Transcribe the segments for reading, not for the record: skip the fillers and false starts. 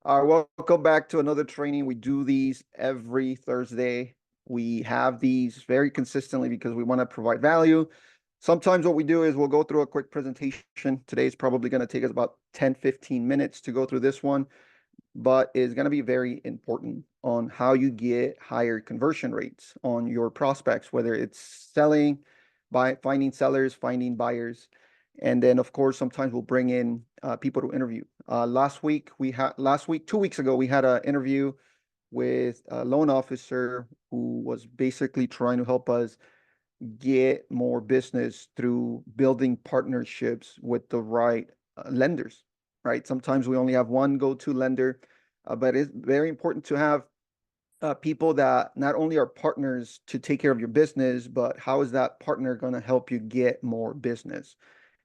Welcome back to another training. We do these every Thursday. We have these very consistently because we want to provide value. Sometimes what we do is we'll go through a quick presentation. Today's probably going to take us about 10, 15 minutes to go through this one, but it's going to be very important on how you get higher conversion rates on your prospects, whether it's selling, finding sellers, finding buyers. And then, of course, sometimes we'll bring in people to interview. Last week, 2 weeks ago, we had an interview with a loan officer who was basically trying to help us get more business through building partnerships with the right lenders, right? Sometimes we only have one go-to lender, but it's very important to have people that not only are partners to take care of your business, but how is that partner going to help you get more business?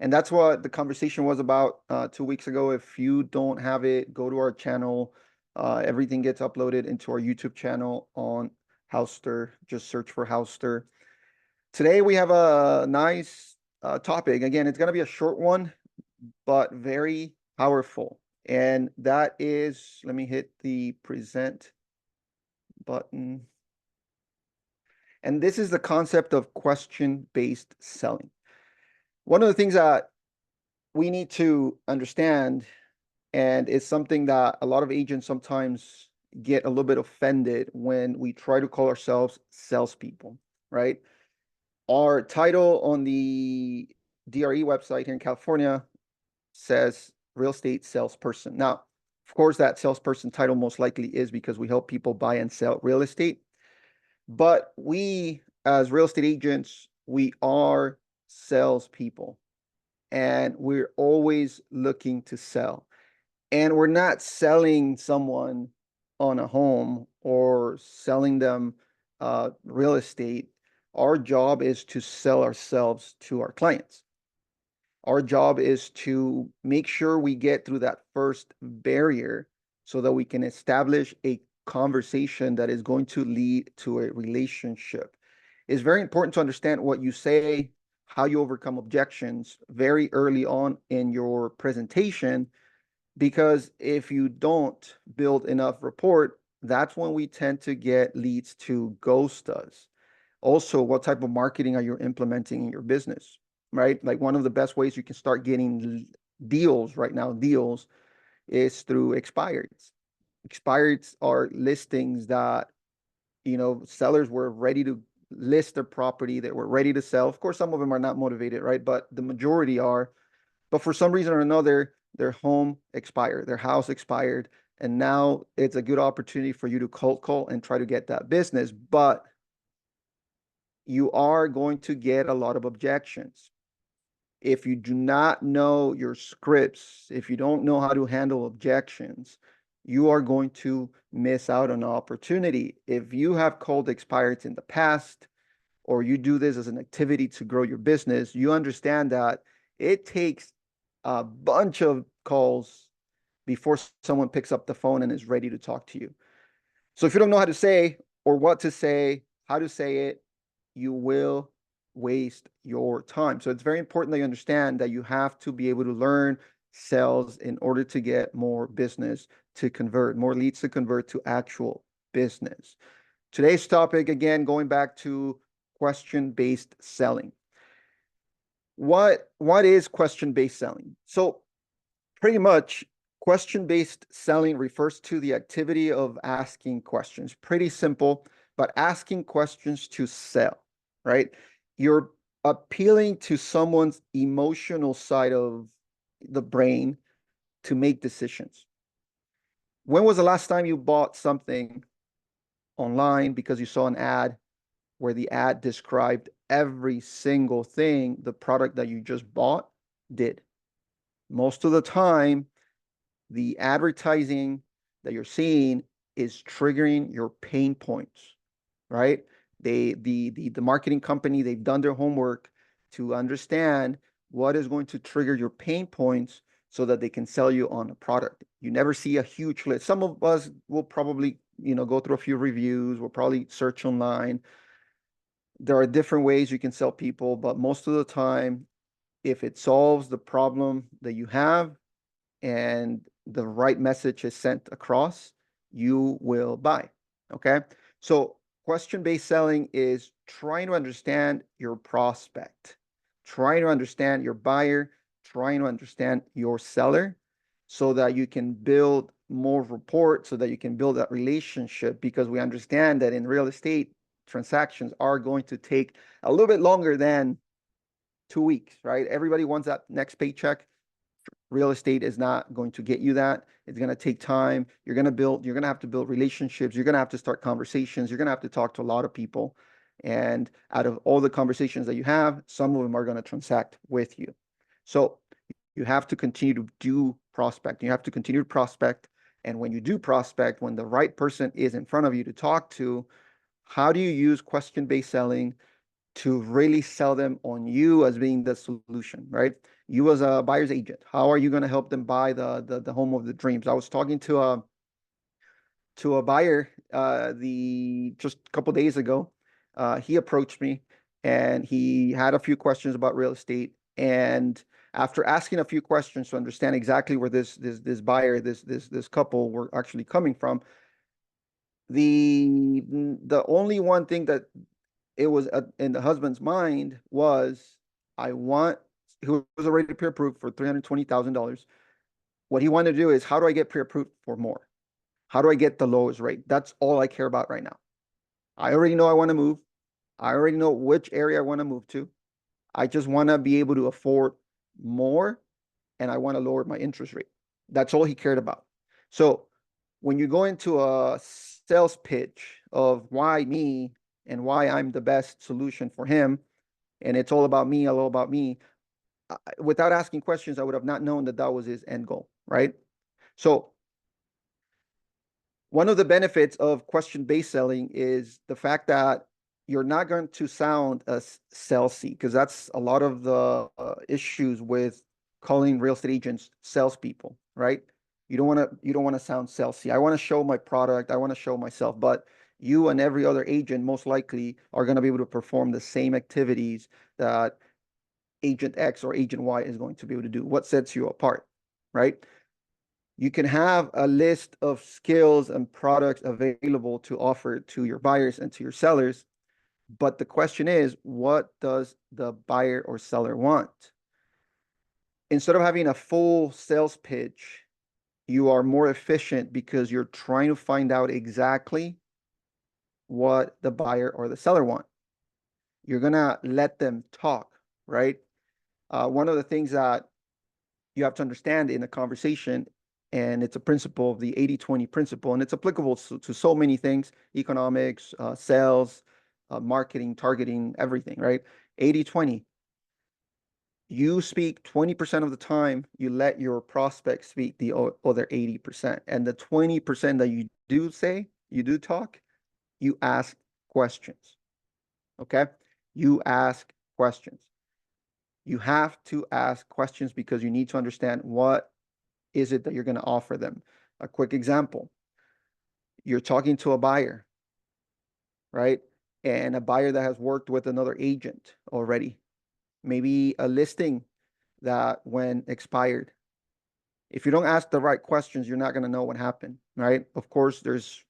And that's what the conversation was about 2 weeks ago. If you don't have it, go to our channel. Everything gets uploaded into our YouTube channel on Houstir. Just search for Houstir. Today we have a nice topic. Again, it's going to be a short one, but very powerful. And that is, let me hit the present button. And this is the concept of question-based selling. One of the things that we need to understand, and it's something that a lot of agents sometimes get a little bit offended when we try to call ourselves salespeople, right? Our title on the DRE website here in California says real estate salesperson. Now, of course, that salesperson title most likely is because we help people buy and sell real estate. But we, as real estate agents, we are salespeople, and we're always looking to sell. And we're not selling someone on a home or selling them real estate. Our job is to sell ourselves to our clients. Our job is to make sure we get through that first barrier so that we can establish a conversation that is going to lead to a relationship. It's very important to understand what you say, how you overcome objections very early on in your presentation, because if you don't build enough rapport, that's when we tend to get leads to ghost us. Also, what type of marketing are you implementing in your business, right? Like one of the best ways you can start getting deals right now, is through expireds. Expireds are listings that, sellers were ready to list their property, that were ready to sell. Of course, some of them are not motivated, right? But the majority are. But for some reason or another, their home expired, their house expired, and now it's a good opportunity for you to cold call and try to get that business. But you are going to get a lot of objections. If you do not know your scripts, if you don't know how to handle objections, you are going to miss out on an opportunity. If you have cold expireds in the past, or you do this as an activity to grow your business, you understand that it takes a bunch of calls before someone picks up the phone and is ready to talk to you. So if you don't know how to say or what to say, how to say it, you will waste your time. So it's very important that you understand that you have to be able to learn sales in order to get more business to convert, more leads to convert to actual business. Today's topic, again, going back to question-based selling. What is question-based selling? So pretty much question-based selling refers to the activity of asking questions. Pretty simple, but asking questions to sell, right? You're appealing to someone's emotional side of the brain to make decisions. When was the last time you bought something online because you saw an ad where the ad described every single thing the product that you just bought did? Most of the time, the advertising that you're seeing is triggering your pain points, right? The marketing company, they've done their homework to understand what is going to trigger your pain points so that they can sell you on a product. You never see a huge list. Some of us will probably, go through a few reviews. We'll probably search online. There are different ways you can sell people, but most of the time, if it solves the problem that you have and the right message is sent across, you will buy. Okay. So question-based selling is trying to understand your prospect, trying to understand your buyer, trying to understand your seller so that you can build more rapport, so that you can build that relationship, because we understand that in real estate, transactions are going to take a little bit longer than 2 weeks, right? Everybody wants that next paycheck. Real estate is not going to get you that. It's going to take time. You're going to have to build relationships. You're going to have to start conversations. You're going to have to talk to a lot of people. And out of all the conversations that you have, some of them are going to transact with you. So you have to continue to do prospect. You have to continue to prospect. And when you do prospect, when the right person is in front of you to talk to, how do you use question-based selling to really sell them on you as being the solution, right? You as a buyer's agent, how are you going to help them buy the home of the dreams? I was talking to a buyer the just a couple days ago. He approached me and he had a few questions about real estate. And after asking a few questions to understand exactly where this buyer, this couple were actually coming from, the only one thing that it was in the husband's mind was, I want, he was already pre-approved for $320,000. What he wanted to do is, how do I get pre-approved for more? How do I get the lowest rate? That's all I care about right now. I already know I want to move. I already know which area I want to move to. I just want to be able to afford more, and I want to lower my interest rate. That's all he cared about. So when you go into a sales pitch of why me and why I'm the best solution for him, and it's all about me, all about me, without asking questions, I would have not known that that was his end goal, right? So one of the benefits of question-based selling is the fact that you're not going to sound as salesy, because that's a lot of the issues with calling real estate agents salespeople, right? You don't want to sound salesy. I want to show my product. I want to show myself, but you and every other agent most likely are going to be able to perform the same activities that agent X or agent Y is going to be able to do. What sets you apart, right? You can have a list of skills and products available to offer to your buyers and to your sellers. But the question is, what does the buyer or seller want? Instead of having a full sales pitch, you are more efficient because you're trying to find out exactly what the buyer or the seller want. You're going to let them talk, right? One of the things that you have to understand in a conversation, and it's a principle of the 80-20 principle, and it's applicable to so many things: economics, sales, marketing, targeting, everything, right? 80-20. You speak 20% of the time, you let your prospect speak the other 80%. And the 20% that you do say, you do talk, you ask questions. Okay? You ask questions. You have to ask questions because you need to understand what is it that you're going to offer them. A quick example: you're talking to a buyer, right? And a buyer that has worked with another agent already, maybe a listing that when expired. If you don't ask the right questions, you're not going to know what happened, right? Of course, there's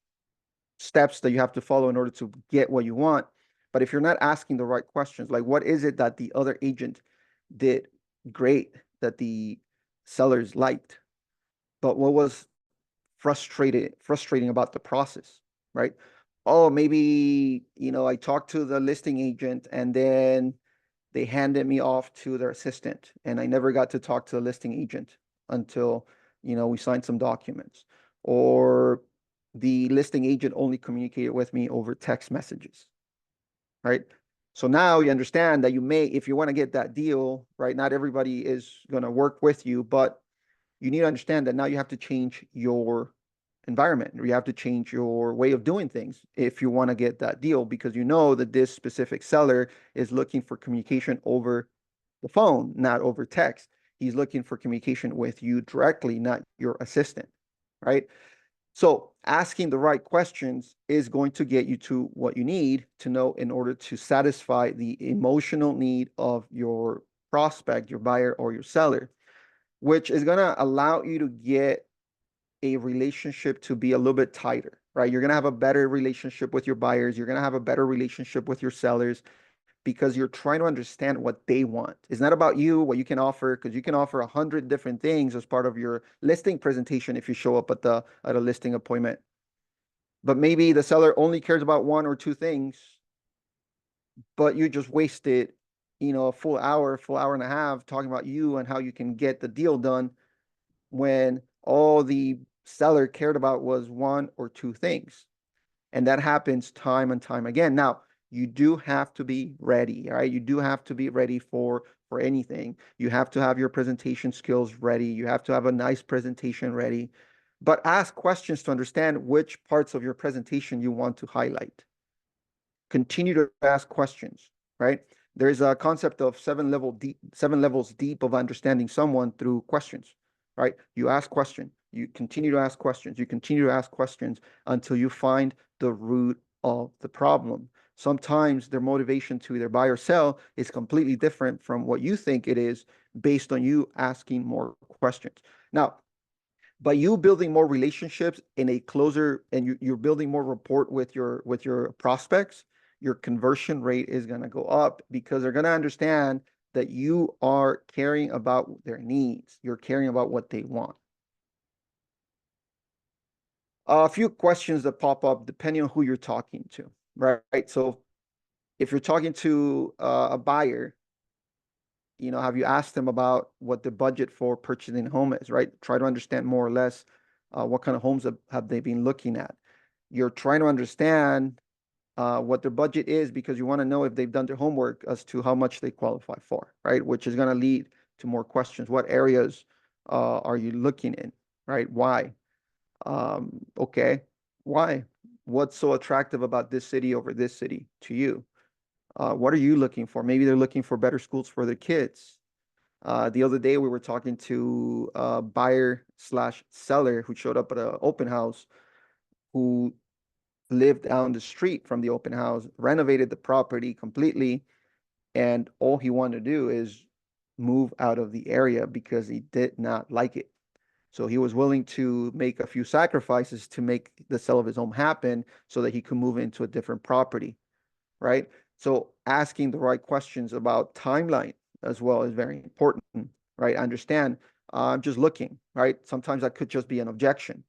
steps that you have to follow in order to get what you want. But if you're not asking the right questions, like what is it that the other agent did great that the sellers liked, but what was frustrating about the process, right? Oh, maybe, I talked to the listing agent and then they handed me off to their assistant and I never got to talk to the listing agent until, we signed some documents. Or the listing agent only communicated with me over text messages, right? So now you understand that if you want to get that deal, right? Not everybody is going to work with you, but you need to understand that now you have to change your environment, or you have to change your way of doing things if you want to get that deal, because you know that this specific seller is looking for communication over the phone, not over text. He's looking for communication with you directly, not your assistant, right? So asking the right questions is going to get you to what you need to know in order to satisfy the emotional need of your prospect, your buyer, or your seller, which is going to allow you to get a relationship to be a little bit tighter, right? You're going to have a better relationship with your buyers. You're going to have a better relationship with your sellers because you're trying to understand what they want. It's not about you, what you can offer, because you can offer 100 different things as part of your listing presentation if you show up at a listing appointment. But maybe the seller only cares about one or two things, but you just wasted, a full hour and a half talking about you and how you can get the deal done when all the seller cared about was one or two things. And that happens time and time again. Now, you do have to be ready, right? You do have to be ready for anything. You have to have your presentation skills ready. You have to have a nice presentation ready. But ask questions to understand which parts of your presentation you want to highlight. Continue to ask questions, right? There's a concept of 7 levels deep of understanding someone through questions, right? You ask questions, you continue to ask questions, you continue to ask questions until you find the root of the problem. Sometimes their motivation to either buy or sell is completely different from what you think it is based on you asking more questions. Now, by you building more relationships in a closer and you're building more rapport with your prospects, your conversion rate is going to go up because they're going to understand that you are caring about their needs. You're caring about what they want. A few questions that pop up depending on who you're talking to, right? So if you're talking to a buyer, have you asked them about what the budget for purchasing a home is, right? Try to understand more or less what kind of homes have they been looking at. You're trying to understand what their budget is because you want to know if they've done their homework as to how much they qualify for, right? Which is going to lead to more questions. What areas are you looking in, right? Why? Okay, why? What's so attractive about this city over this city to you? What are you looking for? Maybe they're looking for better schools for their kids. The other day we were talking to a buyer slash seller who showed up at an open house who lived down the street from the open house, renovated the property completely, and all he wanted to do is move out of the area because he did not like it. So he was willing to make a few sacrifices to make the sale of his home happen so that he could move into a different property, right? So asking the right questions about timeline as well is very important, right? Understand, I'm just looking, right? Sometimes that could just be an objection,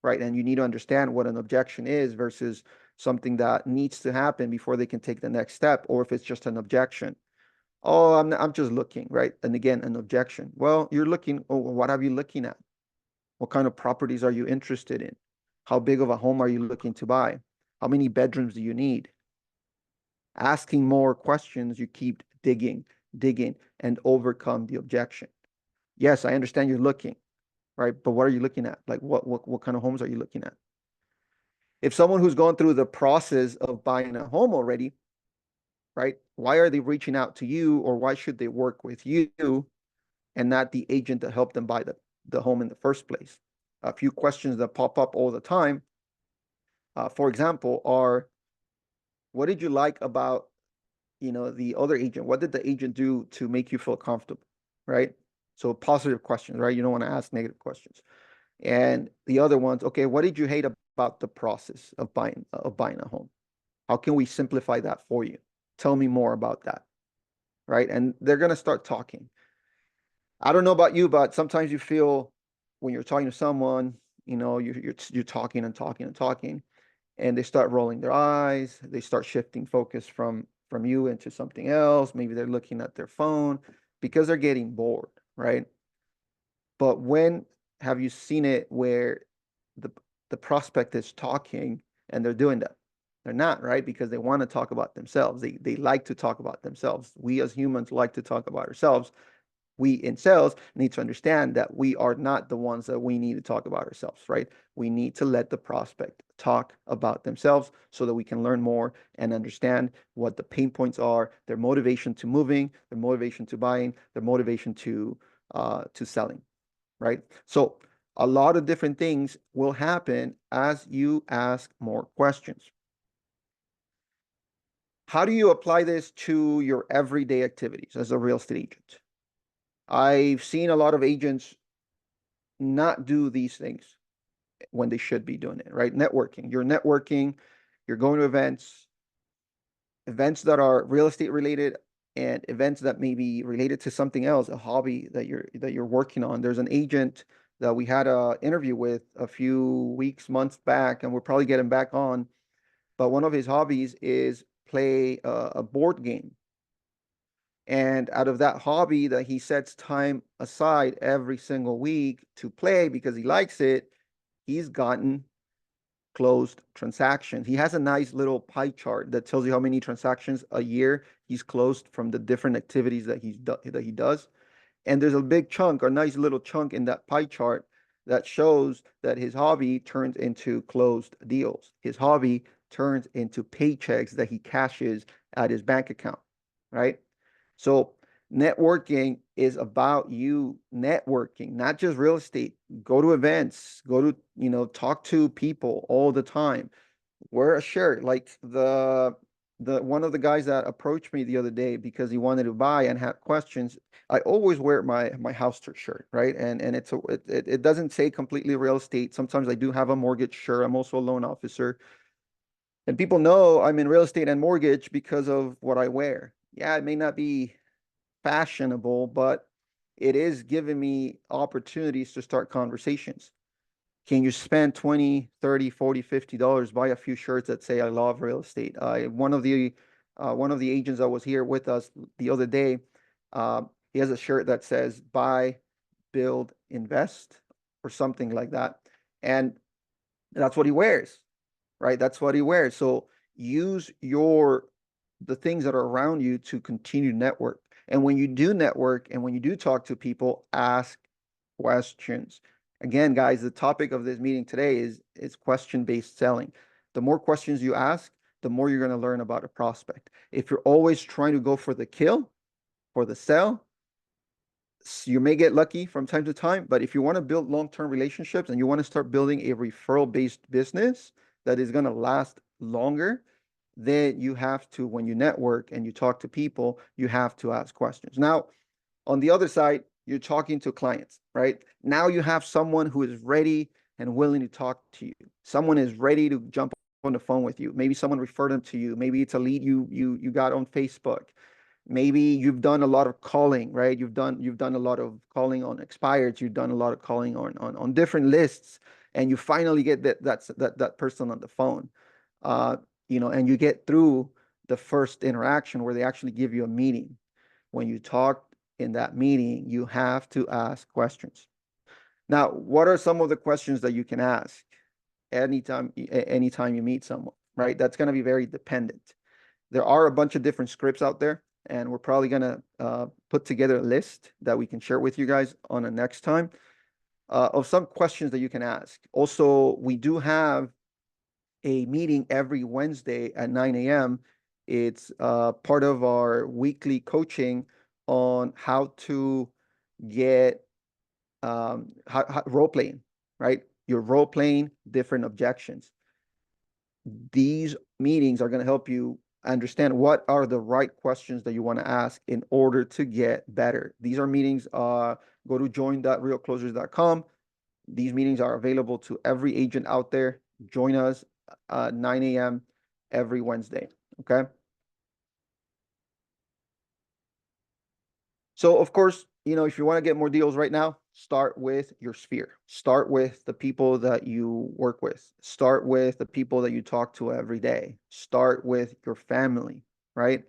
right? And you need to understand what an objection is versus something that needs to happen before they can take the next step, or if it's just an objection. Oh, I'm just looking, right? And again, an objection. Well, you're looking, oh, what are you looking at? What kind of properties are you interested in? How big of a home are you looking to buy? How many bedrooms do you need? Asking more questions, you keep digging, and overcome the objection. Yes, I understand you're looking, right? But what are you looking at? Like what kind of homes are you looking at? If someone who's gone through the process of buying a home already, right? Why are they reaching out to you, or why should they work with you and not the agent that helped them buy the home in the first place? A few questions that pop up all the time, for example, are what did you like about the other agent? What did the agent do to make you feel comfortable, right? So positive questions, right? You don't want to ask negative questions. And the other ones, okay, what did you hate about the process of buying a home? How can we simplify that for you? Tell me more about that, right? And they're gonna start talking. I don't know about you, but sometimes you feel when you're talking to someone, you're talking and talking and talking, and they start rolling their eyes. They start shifting focus from you into something else. Maybe they're looking at their phone because they're getting bored, right? But when have you seen it where the the prospect is talking and they're doing that? They're not, right? Because they want to talk about themselves. They like to talk about themselves. We as humans like to talk about ourselves. We in sales need to understand that we are not the ones that we need to talk about ourselves, right? We need to let the prospect talk about themselves so that we can learn more and understand what the pain points are, their motivation to moving, their motivation to buying, their motivation to selling, right? So a lot of different things will happen as you ask more questions. How do you apply this to your everyday activities as a real estate agent? I've seen a lot of agents not do these things. when they should be doing it, right? Networking. You're networking, you're going to events, events that are real estate related and events that may be related to something else, a hobby that you're working on. There's an agent that we had a interview with a few weeks, months back, and we're probably getting back on. But one of his hobbies is play a board game. And out of that hobby that he sets time aside every single week to play because he likes it, he's gotten closed transactions. He has a nice little pie chart that tells you how many transactions a year he's closed from the different activities that he does. And there's a big chunk, a nice little chunk in that pie chart that shows that his hobby turns into closed deals. His hobby turns into paychecks that he cashes at his bank account, right? So networking is about you networking, not just real estate. Go to events, go to, talk to people all the time. Wear a shirt. Like the one of the guys that approached me the other day because he wanted to buy and had questions. I always wear my Houstir shirt, right? And it doesn't say completely real estate. Sometimes I do have a mortgage shirt. I'm also a loan officer. And people know I'm in real estate and mortgage because of what I wear. Yeah, it may not be fashionable, but it is giving me opportunities to start conversations. Can you spend 20, 30, 40, $50, buy a few shirts that say I love real estate? One of the agents that was here with us the other day, uh, he has a shirt that says buy, build, invest, or something like that. And that's what he wears, right? That's what he wears. So use the things that are around you to continue to network. And when you do network and when you do talk to people, ask questions. Again, guys, the topic of this meeting today is question-based selling. The more questions you ask, the more you're going to learn about a prospect. If you're always trying to go for the kill, for the sell, you may get lucky from time to time, but if you want to build long-term relationships and you want to start building a referral-based business that is going to last longer, then you have to, when you network and you talk to people, you have to ask questions. Now, on the other side, you're talking to clients, right? Now you have someone who is ready and willing to talk to you. Someone is ready to jump on the phone with you. Maybe someone referred them to you. Maybe it's a lead you got on Facebook. Maybe you've done a lot of calling, right? You've done a lot of calling on expireds. You've done a lot of calling on different lists, and you finally get that person on the phone, uh, and you get through the first interaction where they actually give you a meeting. When you talk in that meeting, you have to ask questions. Now, what are some of the questions that you can ask anytime you meet someone, right? That's going to be very dependent. There are a bunch of different scripts out there, and we're probably going to put together a list that we can share with you guys on a next time of some questions that you can ask. Also, we do have a meeting every Wednesday at 9 a.m. It's part of our weekly coaching on how to get role playing, right? You're role playing different objections. These meetings are going to help you understand what are the right questions that you want to ask in order to get better. These are meetings, go to join.realclosers.com. These meetings are available to every agent out there. Join us 9 a.m. every Wednesday, okay? So of course, if you want to get more deals right now, start with your sphere. Start with the people that you work with. Start with the people that you talk to every day. Start with your family, right?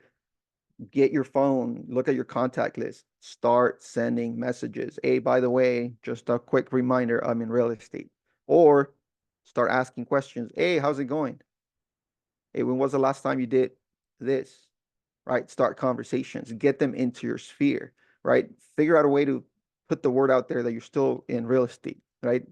Get your phone, look at your contact list, start sending messages. Hey, by the way, just a quick reminder, I'm in real estate. Or start asking questions. Hey, how's it going? Hey, when was the last time you did this? Right? Start conversations, get them into your sphere, right? Figure out a way to put the word out there that you're still in real estate, right?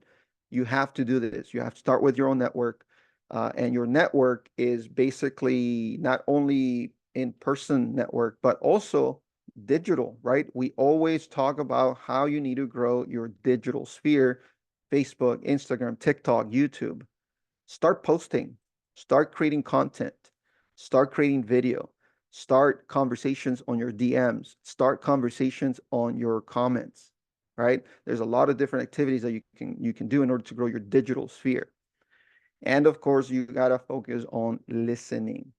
You have to do this. You have to start with your own network. And your network is basically not only in-person network, but also digital, right? We always talk about how you need to grow your digital sphere, Facebook, Instagram, TikTok, YouTube. Start posting, start creating content, start creating video, start conversations on your DMs, start conversations on your comments. right? There's a lot of different activities that you can do in order to grow your digital sphere. And of course, you gotta focus on listening.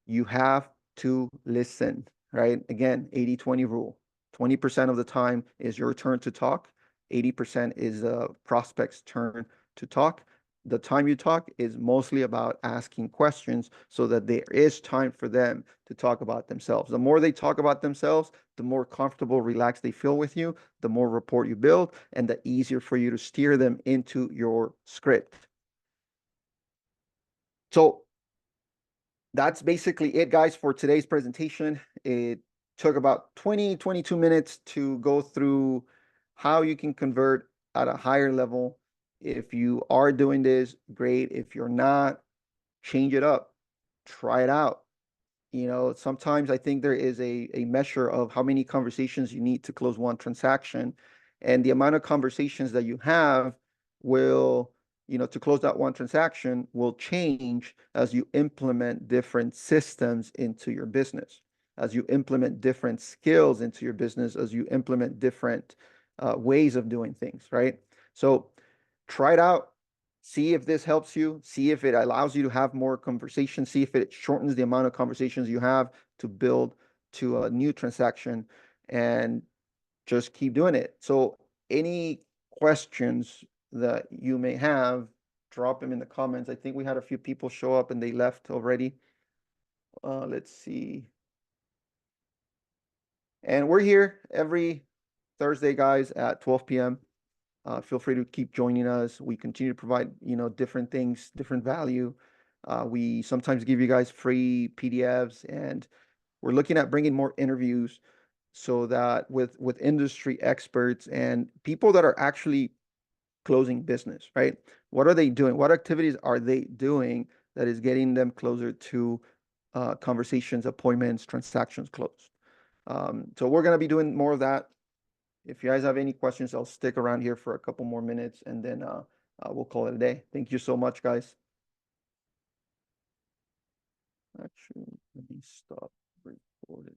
You have to listen, right? Again, 80-20 rule. 20% of the time is your turn to talk. 80% is the prospect's turn to talk. The time you talk is mostly about asking questions so that there is time for them to talk about themselves. The more they talk about themselves, the more comfortable, relaxed they feel with you, the more rapport you build, and the easier for you to steer them into your script. So that's basically it, guys, for today's presentation. It took about 22 minutes to go through how you can convert at a higher level. If you are doing this, great. If you're not, change it up, try it out. Sometimes I think there is a measure of how many conversations you need to close one transaction, and the amount of conversations that you have will, to close that one transaction will change as you implement different systems into your business, as you implement different skills into your business, as you implement different ways of doing things, right? So try it out. See if this helps you. See if it allows you to have more conversation. See if it shortens the amount of conversations you have to build to a new transaction, and just keep doing it. So any questions that you may have, drop them in the comments. I think we had a few people show up and they left already. Let's see. And we're here every Thursday, guys, at 12 p.m. Feel free to keep joining us. We continue to provide, different things, different value. We sometimes give you guys free PDFs, and we're looking at bringing more interviews so that with industry experts and people that are actually closing business, right? What are they doing? What activities are they doing that is getting them closer to conversations, appointments, transactions closed? So we're going to be doing more of that. If you guys have any questions, I'll stick around here for a couple more minutes, and then we'll call it a day. Thank you so much, guys. Actually, let me stop recording.